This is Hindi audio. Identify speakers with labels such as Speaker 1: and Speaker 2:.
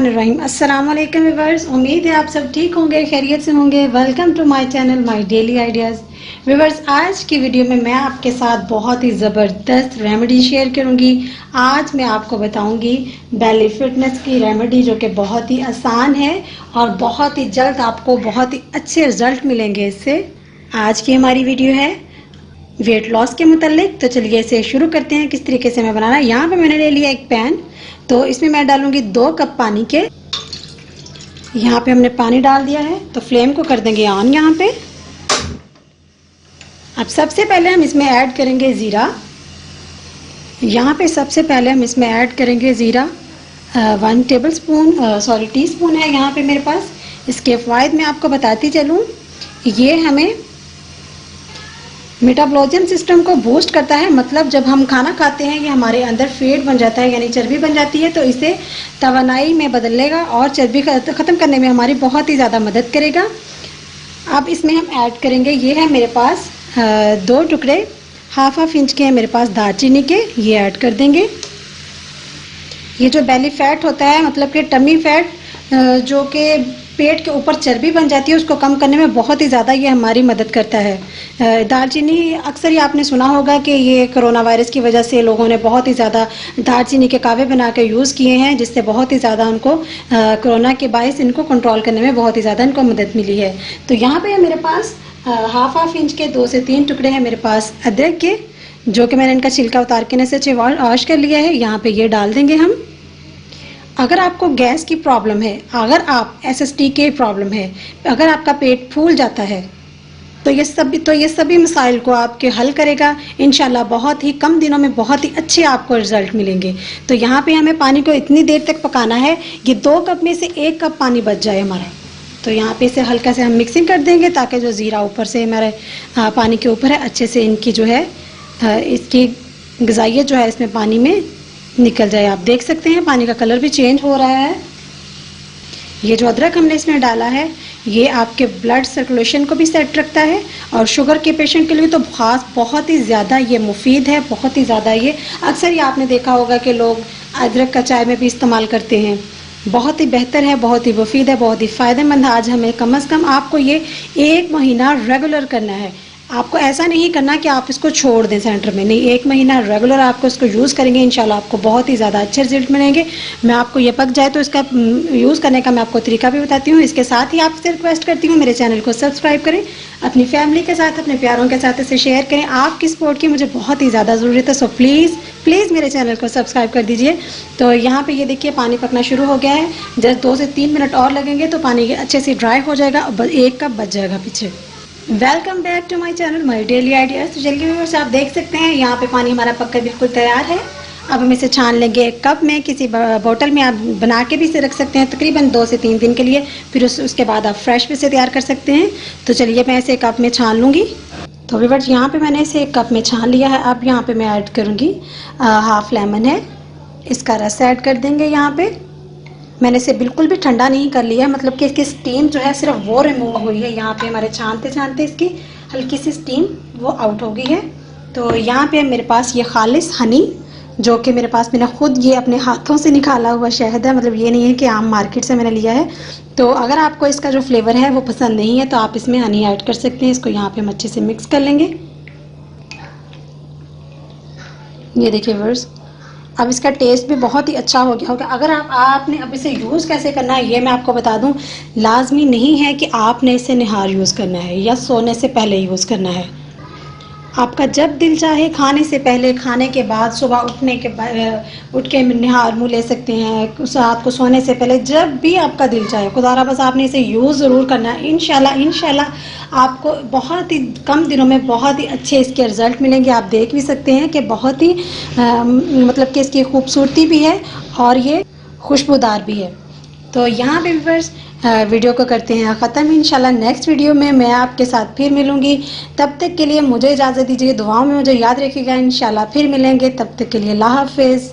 Speaker 1: बिस्मिल्लाहिर्रहमानिर्रहीम। अस्सलाम वालेकुम व्यूअर्स, उम्मीद है आप सब ठीक होंगे, खैरियत से होंगे। Welcome to my channel my daily ideas. Viewers, आज की वीडियो में मैं आपके साथ बहुत ही ज़बरदस्त रेमेडी शेयर करूंगी। आज मैं आपको बताऊंगी बेली फिटनेस की रेमेडी, जो कि बहुत ही आसान है और बहुत ही जल्द आपको बहुत ही अच्छे रिजल्ट मिलेंगे इससे। आज की हमारी वीडियो है वेट लॉस के मुतालिक। तो चलिए इसे शुरू करते हैं किस तरीके से मैं बनाना। यहाँ पे मैंने ले लिया एक पैन, तो इसमें मैं डालूंगी 2 कप पानी के। यहाँ पे हमने पानी डाल दिया है, तो फ्लेम को कर देंगे ऑन यहाँ पे। अब सबसे पहले हम इसमें ऐड करेंगे ज़ीरा। यहाँ पे सबसे पहले हम इसमें ऐड करेंगे ज़ीरा। 1 टी स्पून है यहाँ पे मेरे पास। इसके फ़ायदे मैं आपको बताती चलूँ। ये हमें मेटाबॉलिज्म सिस्टम को बूस्ट करता है, मतलब जब हम खाना खाते हैं ये हमारे अंदर फैट बन जाता है, यानी चर्बी बन जाती है, तो इसे तवानाई में बदलेगा और चर्बी ख़त्म करने में हमारी बहुत ही ज़्यादा मदद करेगा। अब इसमें हम ऐड करेंगे, ये है मेरे पास 2 टुकड़े हाफ इंच के हैं मेरे पास दालचीनी के, ये ऐड कर देंगे। ये जो बेली फैट होता है, मतलब कि टमी फैट, जो कि पेट के ऊपर चर्बी बन जाती है, उसको कम करने में बहुत ही ज़्यादा ये हमारी मदद करता है। दालचीनी अक्सर ही आपने सुना होगा कि ये कोरोना वायरस की वजह से लोगों ने बहुत ही ज़्यादा दालचीनी के कावे बना के यूज़ किए हैं, जिससे बहुत ही ज़्यादा उनको कोरोना के बायस इनको कंट्रोल करने में बहुत ही ज़्यादा इनको मदद मिली है। तो यहाँ पे मेरे पास हाफ इंच के 2 से 3 टुकड़े हैं मेरे पास अदरक के, जो कि मैंने इनका छिलका उतार के से अच्छे वॉश कर लिया है। यहाँ पे ये डाल देंगे हम। अगर आपको गैस की प्रॉब्लम है, अगर आप एसिडिटी की प्रॉब्लम है, अगर आपका पेट फूल जाता है, तो ये सभी मसाइल को आपके हल करेगा इंशाल्लाह। बहुत ही कम दिनों में बहुत ही अच्छे आपको रिजल्ट मिलेंगे। तो यहाँ पे हमें पानी को इतनी देर तक पकाना है, ये 2 कप में से 1 कप पानी बच जाए हमारा। तो यहाँ पे इसे हल्का से हम मिक्सिंग कर देंगे, ताकि जो ज़ीरा ऊपर से हमारे पानी के ऊपर है, अच्छे से इनकी जो है इसकी ग़िज़ाइयत जो है इसमें पानी में निकल जाए। आप देख सकते हैं पानी का कलर भी चेंज हो रहा है। ये जो अदरक हमने इसमें डाला है, ये आपके ब्लड सर्कुलेशन को भी सेट रखता है, और शुगर के पेशेंट के लिए तो खास बहुत ही ज़्यादा ये मुफीद है, बहुत ही ज़्यादा। ये अक्सर ही आपने देखा होगा कि लोग अदरक का चाय में भी इस्तेमाल करते हैं। बहुत ही बेहतर है, बहुत ही मुफीद है, बहुत ही फ़ायदेमंद है। आज हमें कम से कम आपको ये 1 महीना रेगुलर करना है। आपको ऐसा नहीं करना कि आप इसको छोड़ दें सेंटर में, नहीं, 1 महीना रेगुलर आपको इसको यूज़ करेंगे, इंशाल्लाह आपको बहुत ही ज़्यादा अच्छे रिजल्ट मिलेंगे। मैं आपको ये पक जाए तो इसका यूज़ करने का मैं आपको तरीका भी बताती हूँ। इसके साथ ही आपसे रिक्वेस्ट करती हूँ, मेरे चैनल को सब्सक्राइब करें, अपनी फैमिली के साथ, अपने प्यारों के साथ इसे शेयर करें। आपकी सपोर्ट की मुझे बहुत ही ज़्यादा ज़रूरत है, सो प्लीज़ मेरे चैनल को सब्सक्राइब कर दीजिए। तो यहाँ पे ये देखिए पानी पकना शुरू हो गया है। जस्ट 2 से 3 मिनट और लगेंगे तो पानी अच्छे से ड्राई हो जाएगा, 1 कप बच जाएगा पीछे। Welcome back to my channel my daily ideas. तो चलिए व्यूअर्स, आप देख सकते हैं यहाँ पे पानी हमारा पककर बिल्कुल तैयार है। अब हम इसे छान लेंगे एक कप में, किसी बोतल में आप बना के भी इसे रख सकते हैं तकरीबन 2 से 3 दिन के लिए। फिर उसके बाद आप फ्रेश भी इसे तैयार कर सकते हैं। तो चलिए मैं इसे कप में छान लूँगी। तो व्यूअर्स, यहाँ पे मैंने इसे एक कप में छान लिया है। अब यहाँ पे मैं ऐड करूँगी हाफ लेमन है, इसका रस ऐड कर देंगे। यहाँ पे मैंने इसे बिल्कुल भी ठंडा नहीं कर लिया, मतलब कि इसकी स्टीम जो है सिर्फ वो रिमूव हुई है। यहाँ पे हमारे छानते छानते इसकी हल्की सी स्टीम वो आउट हो गई है। तो यहाँ पे मेरे पास ये खालिस हनी, जो कि मेरे पास मैंने खुद ये अपने हाथों से निकाला हुआ शहद है, मतलब ये नहीं है कि आम मार्केट से मैंने लिया है। तो अगर आपको इसका जो फ्लेवर है वो पसंद नहीं है तो आप इसमें हनी ऐड कर सकते हैं। इसको यहाँ पे हम अच्छे से मिक्स कर लेंगे। ये देखिए व्यूअर्स, अब इसका टेस्ट भी बहुत ही अच्छा हो गया होगा। अगर आपने अब इसे यूज़ कैसे करना है ये मैं आपको बता दूं। लाजमी नहीं है कि आपने इसे निहार यूज़ करना है या सोने से पहले यूज़ करना है। आपका जब दिल चाहे, खाने से पहले, खाने के बाद, सुबह उठ के निहार मुँह ले सकते हैं, रात को सोने से पहले, जब भी आपका दिल चाहे। खुदारा बस आपने इसे यूज़ ज़रूर करना है। इंशाल्लाह आपको बहुत ही कम दिनों में बहुत ही अच्छे इसके रिज़ल्ट मिलेंगे। आप देख भी सकते हैं कि बहुत ही मतलब कि इसकी खूबसूरती भी है और ये खुशबूदार भी है। तो यहाँ पे व्यूअर्स वीडियो को करते हैं ख़त्म। इंशाल्लाह नेक्स्ट वीडियो में मैं आपके साथ फिर मिलूँगी। तब तक के लिए मुझे इजाज़त दीजिए, दुआओं में मुझे याद रखिएगा। इंशाल्लाह फिर मिलेंगे, तब तक के लिए अल्लाह हाफ़िज़।